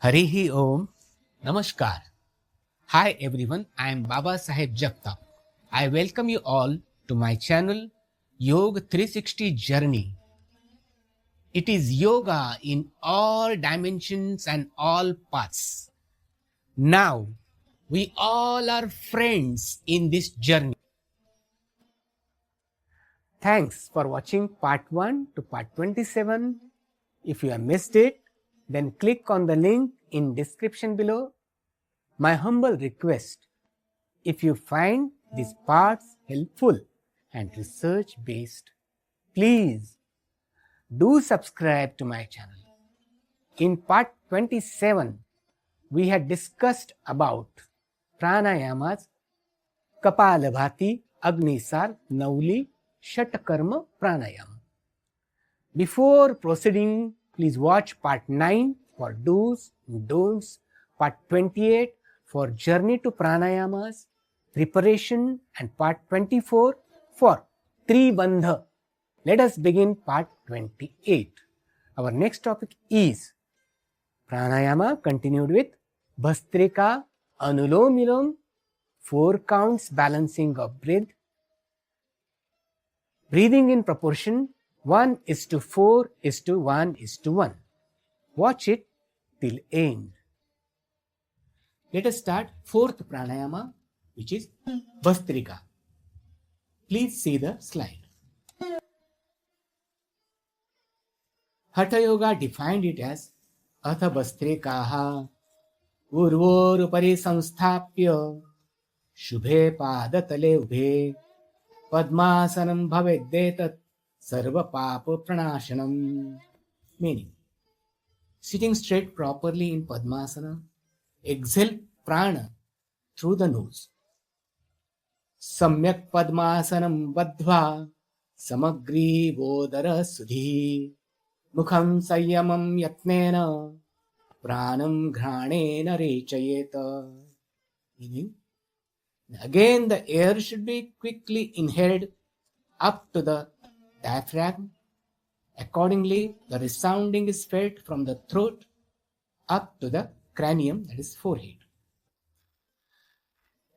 Harihi Om. Namaskar. Hi everyone, I am Baba Saheb Jagtap. I welcome you all to my channel Yoga 360 Journey. It is yoga in all dimensions and all paths. Now, we all are friends in this journey. Thanks for watching part 1 to part 27. If you have missed it, then click on the link in description below. My humble request, if you find these parts helpful and research based, please do subscribe to my channel. In part 27, we had discussed about pranayamas, Kapalabhati, Agnisar, Nauli, Shatakarma Pranayama. Before proceeding, please watch part 9 for do's and don'ts, part 28 for journey to pranayamas, preparation, and part 24 for Tribandha. Let us begin part 28. Our next topic is pranayama continued with Bhastrika, Anulom Vilom, 4 counts balancing of breath, breathing in proportion 1:4:1:1. Watch it till end. Let us start 4th pranayama, which is Bhastrika. Please see the slide. Hatha Yoga defined it as Atha Bhastrikaha Urvorupari Samsthapya Shubhe Padatale Ubhe Padmasanam Bhaveddetat Sarva Papa Pranashanam. Meaning, sitting straight properly in Padmasana, exhale prana through the nose. Samyak Padmasanam Badhva Samagrivodara Sudhi Mukham Sayamam Yatnena Pranam Granena Rechayeta. Meaning, again the air should be quickly inhaled up to the diaphragm. Accordingly, the resounding is felt from the throat up to the cranium, that is forehead.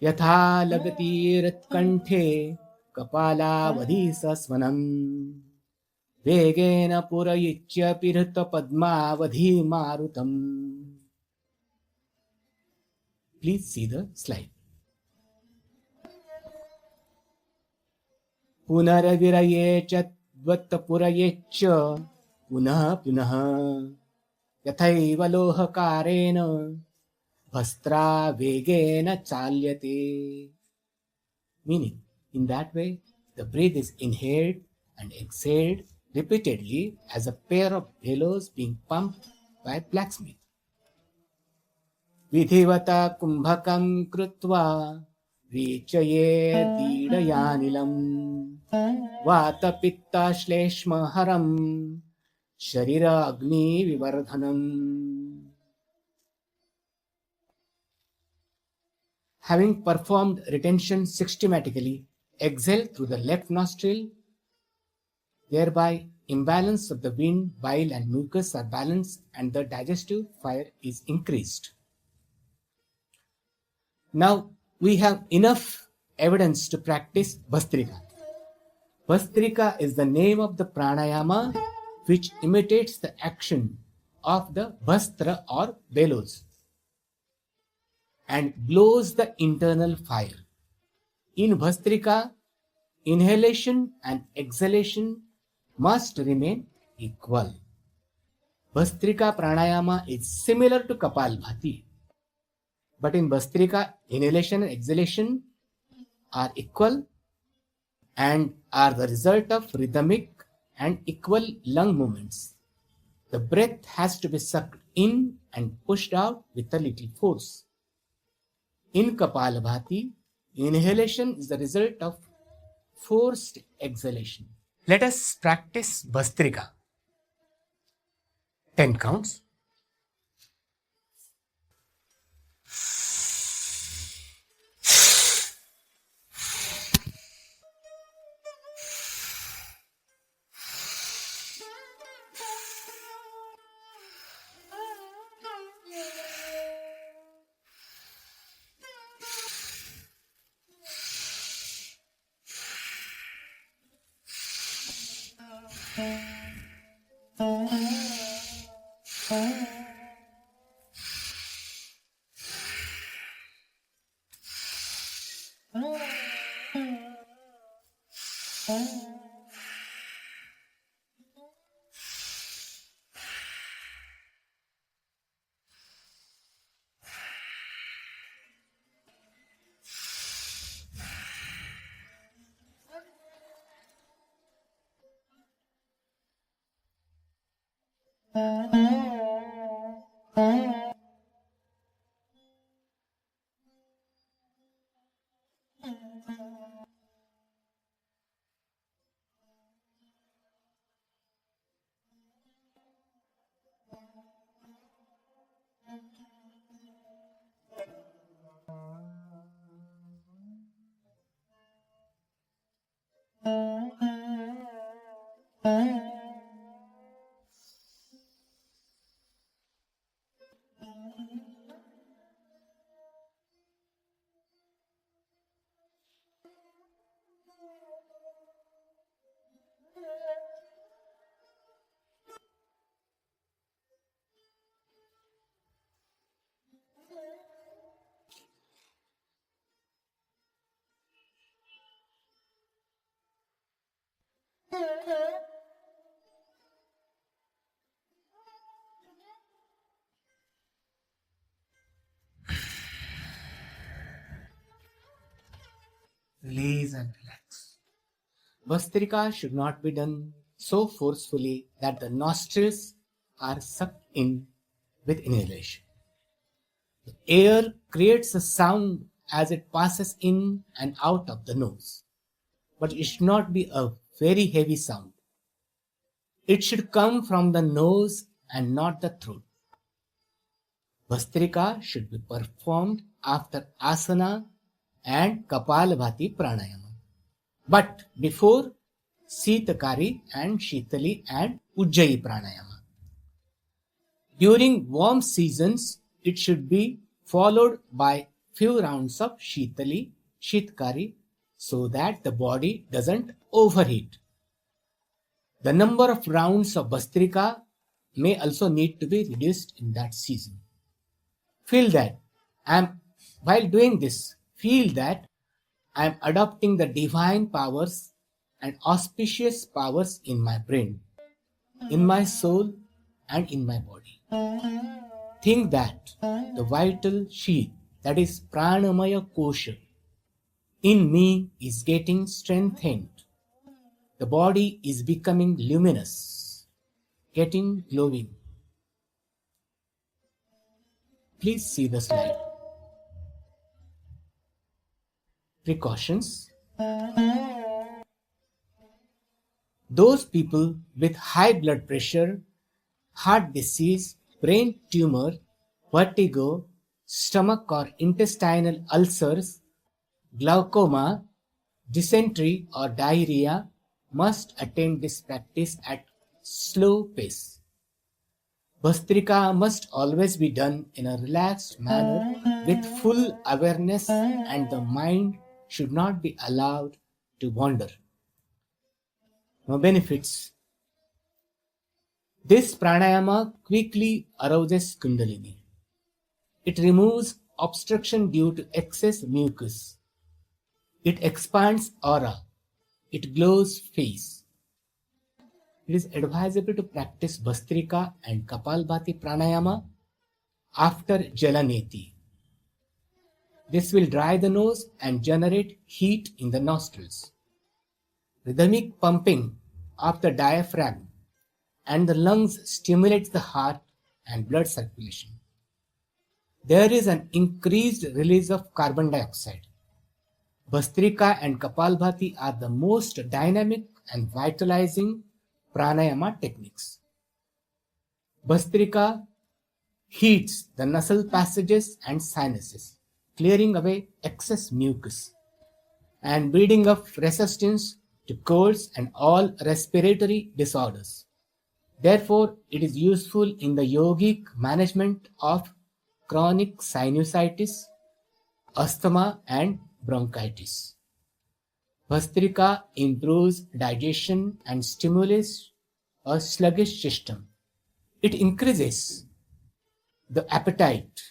Yatha lagati kanthe kapala vadisa svanam vegena purayitya pirta padma vadhi marutam. Please see the slide. Punaravirayye chatvatapuraye cha punah punah yathaiva lohakarena Bhastra vegena chalyate. Meaning, in that way, the breath is inhaled and exhaled repeatedly as a pair of bellows being pumped by a blacksmith. Vidhivata kumbhakam krutva vichaye didayanilam vata pitta shleshma haram sharira agni vivardhanam. Having performed retention systematically, exhale through the left nostril, thereby imbalance of the wind, bile and mucus are balanced and the digestive fire is increased. Now we have enough evidence to practice Bhastrika. Bhastrika is the name of the pranayama which imitates the action of the Bhastra or bellows and blows the internal fire. In Bhastrika, inhalation and exhalation must remain equal. Bhastrika pranayama is similar to Kapalbhati, but in Bhastrika, inhalation and exhalation are equal and are the result of rhythmic and equal lung movements. The breath has to be sucked in and pushed out with a little force. In Kapalabhati, inhalation is the result of forced exhalation. Let us practice Bhastrika. 10 counts. Release and relax. Vastrika should not be done so forcefully that the nostrils are sucked in with inhalation. The air creates a sound as it passes in and out of the nose, but it should not be a very heavy sound. It should come from the nose and not the throat. Vastrika should be performed after asana and Kapalabhati pranayama, but before Sitakari and Shitali and Ujjayi pranayama. During warm seasons, it should be followed by few rounds of Shitali, Shitkari, so that the body doesn't overheat. The number of rounds of Vastrika may also need to be reduced in that season. Feel that while doing this, feel that I am adopting the divine powers and auspicious powers in my brain, in my soul, and in my body. Think that the vital sheath, that is Pranamaya Kosha, in me is getting strengthened. The body is becoming luminous, getting glowing. Please see the slide. Precautions. Those people with high blood pressure, heart disease, brain tumor, vertigo, stomach or intestinal ulcers, glaucoma, dysentery or diarrhea must attend this practice at slow pace. Vastrika must always be done in a relaxed manner with full awareness, and the mind should not be allowed to wander. Now, benefits. This pranayama quickly arouses Kundalini. It removes obstruction due to excess mucus. It expands aura. It glows face. It is advisable to practice Vastrika and Kapalbhati pranayama after Jalaneti. This will dry the nose and generate heat in the nostrils. Rhythmic pumping of the diaphragm and the lungs stimulates the heart and blood circulation. There is an increased release of carbon dioxide. Vastrika and Kapalbhati are the most dynamic and vitalizing pranayama techniques. Vastrika heats the nasal passages and sinuses, clearing away excess mucus and building up resistance to colds and all respiratory disorders. Therefore, it is useful in the yogic management of chronic sinusitis, asthma, and bronchitis. Vastrika improves digestion and stimulates a sluggish system. It increases the appetite,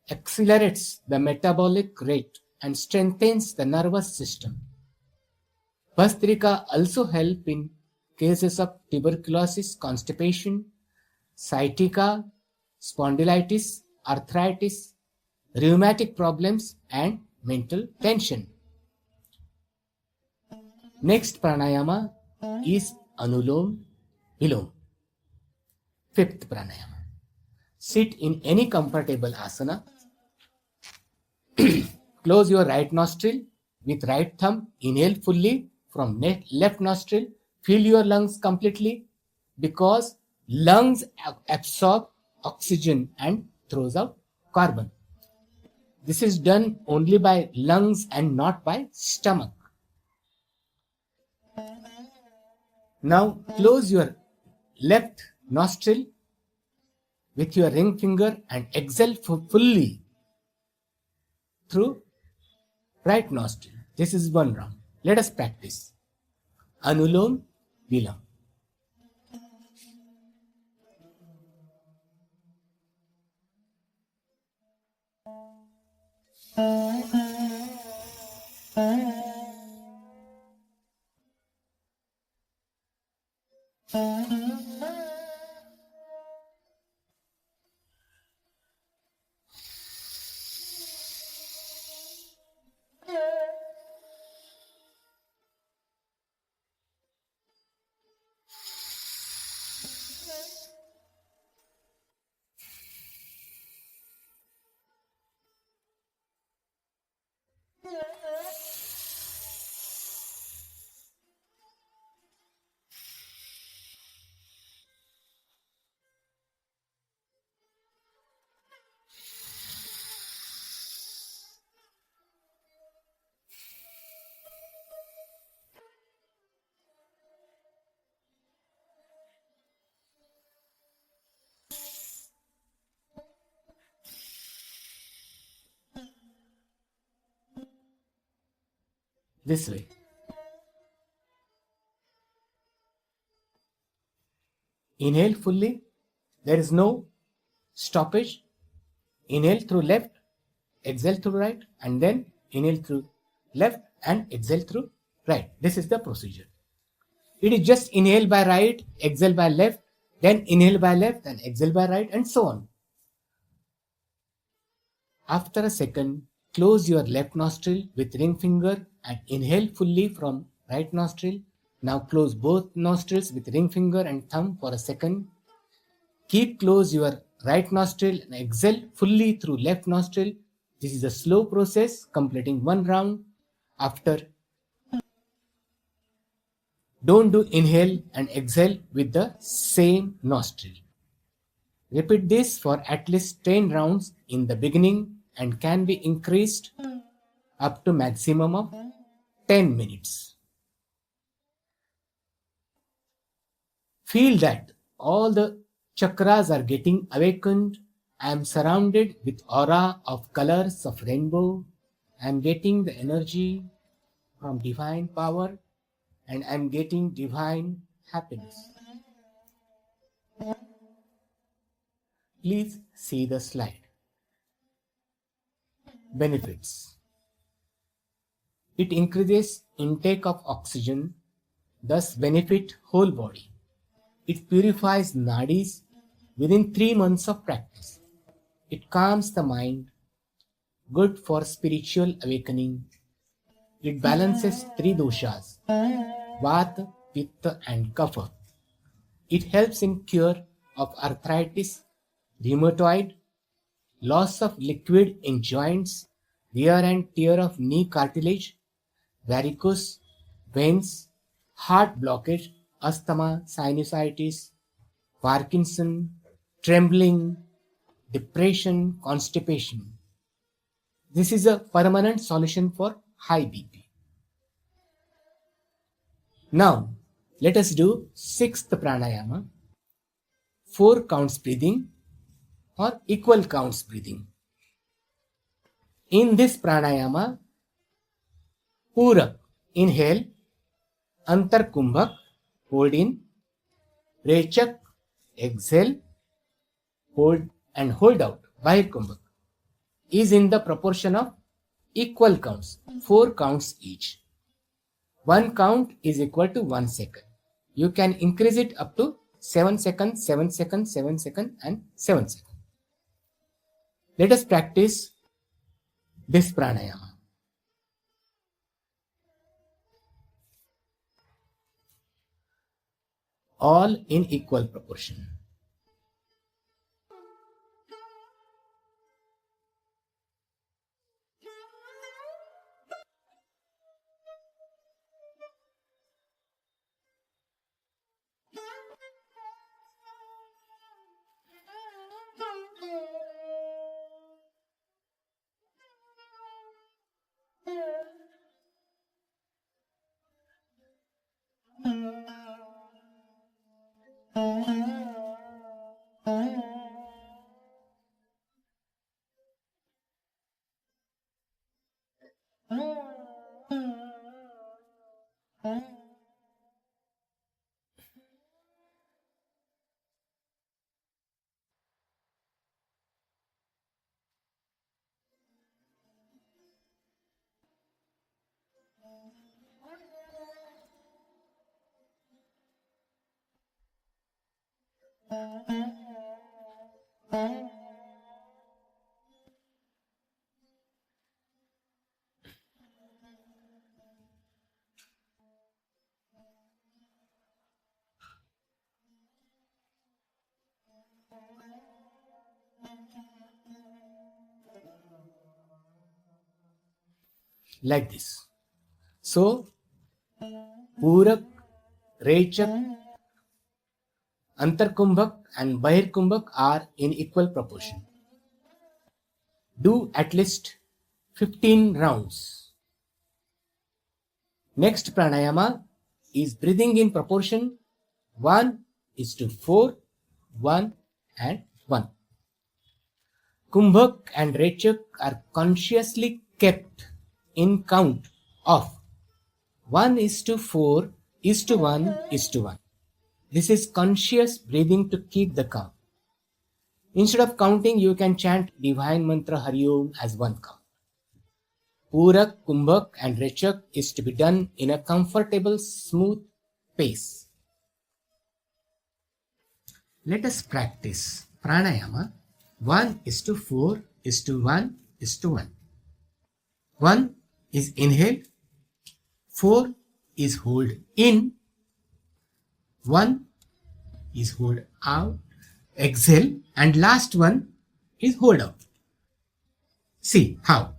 accelerates the metabolic rate, and strengthens the nervous system. Bhastrika also help in cases of tuberculosis, constipation, sciatica, spondylitis, arthritis, rheumatic problems, and mental tension. Next pranayama is Anulom Vilom. Fifth pranayama. Sit in any comfortable asana. Close your right nostril with right thumb. Inhale fully from left nostril. Fill your lungs completely because lungs absorb oxygen and throws out carbon. This is done only by lungs and not by stomach. Now close your left nostril with your ring finger and exhale fully through right nostril. This is one round. Let us practice. Anulom Vilom. This way. Inhale fully. There is no stoppage. Inhale through left, exhale through right, and then inhale through left and exhale through right. This is the procedure. It is just inhale by right, exhale by left, then inhale by left and exhale by right, and so on. After a second, close your left nostril with ring finger and inhale fully from right nostril. Now close both nostrils with ring finger and thumb for a second. Keep close your right nostril and exhale fully through left nostril. This is a slow process, completing one round. After, don't do inhale and exhale with the same nostril. Repeat this for at least 10 rounds in the beginning and can be increased up to maximum of 10 minutes. Feel that all the chakras are getting awakened. I am surrounded with aura of colors of rainbow. I am getting the energy from divine power and I am getting divine happiness. Please see the slide. Benefits. It increases intake of oxygen, thus benefit whole body. It purifies nadis within 3 months of practice. It calms the mind, good for spiritual awakening. It balances 3 doshas, Vata, Pitta and Kapha. It helps in cure of arthritis, rheumatoid, loss of liquid in joints, wear and tear of knee cartilage, varicose veins, heart blockage, asthma, sinusitis, Parkinson, trembling, depression, constipation. This is a permanent solution for high BP. Now, let us do 6th pranayama, 4 counts breathing or equal counts breathing. In this pranayama, Purak, inhale, Antar Kumbhak, hold in, Rechak, exhale, hold and hold out, Bahir is in the proportion of equal counts, 4 counts each. 1 count is equal to 1 second. You can increase it up to 7 seconds, 7 seconds, 7 seconds and 7 seconds. Let us practice this pranayama. All in equal proportion. Like this. So, Purak, Rechak, Antarkumbhak and Bahirkumbhak are in equal proportion. Do at least 15 rounds. Next pranayama is breathing in proportion 1:4, 1 and 1. Kumbhak and Rechak are consciously kept in count of 1:4:1:1. This is conscious breathing to keep the count. Instead of counting, you can chant divine mantra Hari Om as one count. Purak, Kumbhak and Rechak is to be done in a comfortable, smooth pace. Let us practice pranayama 1:4:1:1. 1 is inhale, 4 is hold in, 1 is hold out, exhale, and last one is hold out. See how.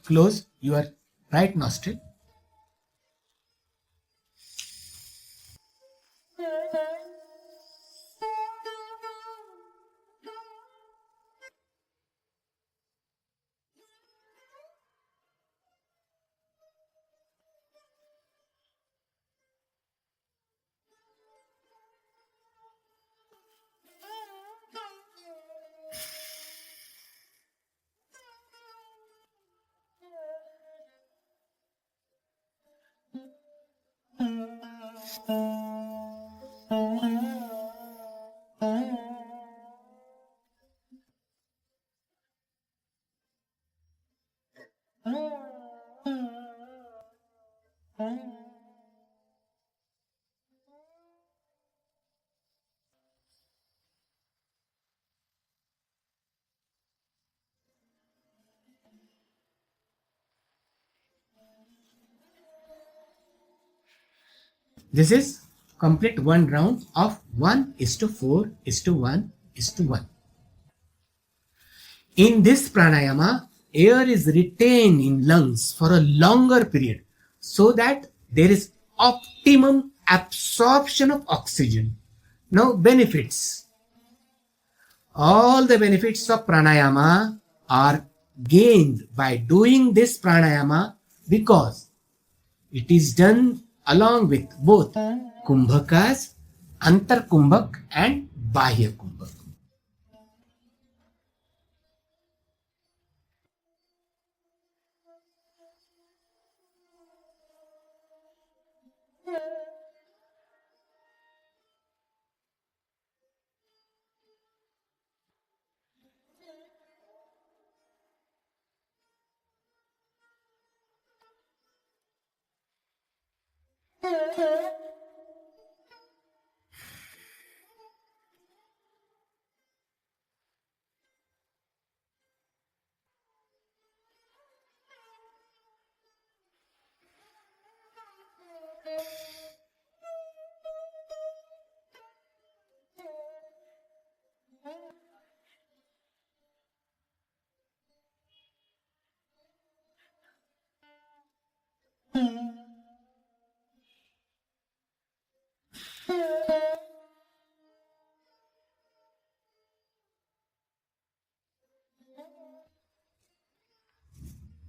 Close your right nostril. This is complete one round of 1:4:1:1. In this pranayama, air is retained in lungs for a longer period so that there is optimum absorption of oxygen. Now, benefits. All the benefits of pranayama are gained by doing this pranayama because it is done along with both Kumbhakas, Antarkumbhak and Bahya Kumbhak.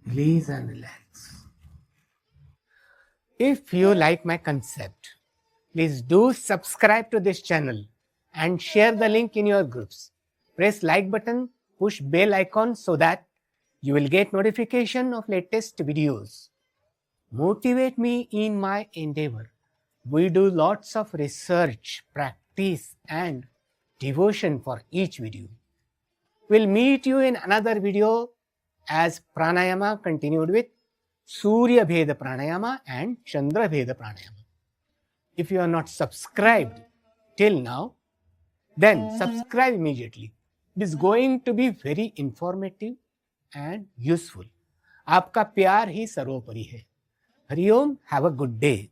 Release and relax. If you like my concept, please do subscribe to this channel and share the link in your groups. Press like button, push bell icon so that you will get notification of latest videos. Motivate me in my endeavor. We do lots of research, practice and devotion for each video. We'll meet you in another video as pranayama continued with Surya Bheda Pranayama and Chandra Bheda Pranayama. If you are not subscribed till now, then subscribe immediately. It is going to be very informative and useful. आपका प्यार ही सर्वोपरि है. Hariom, have a good day.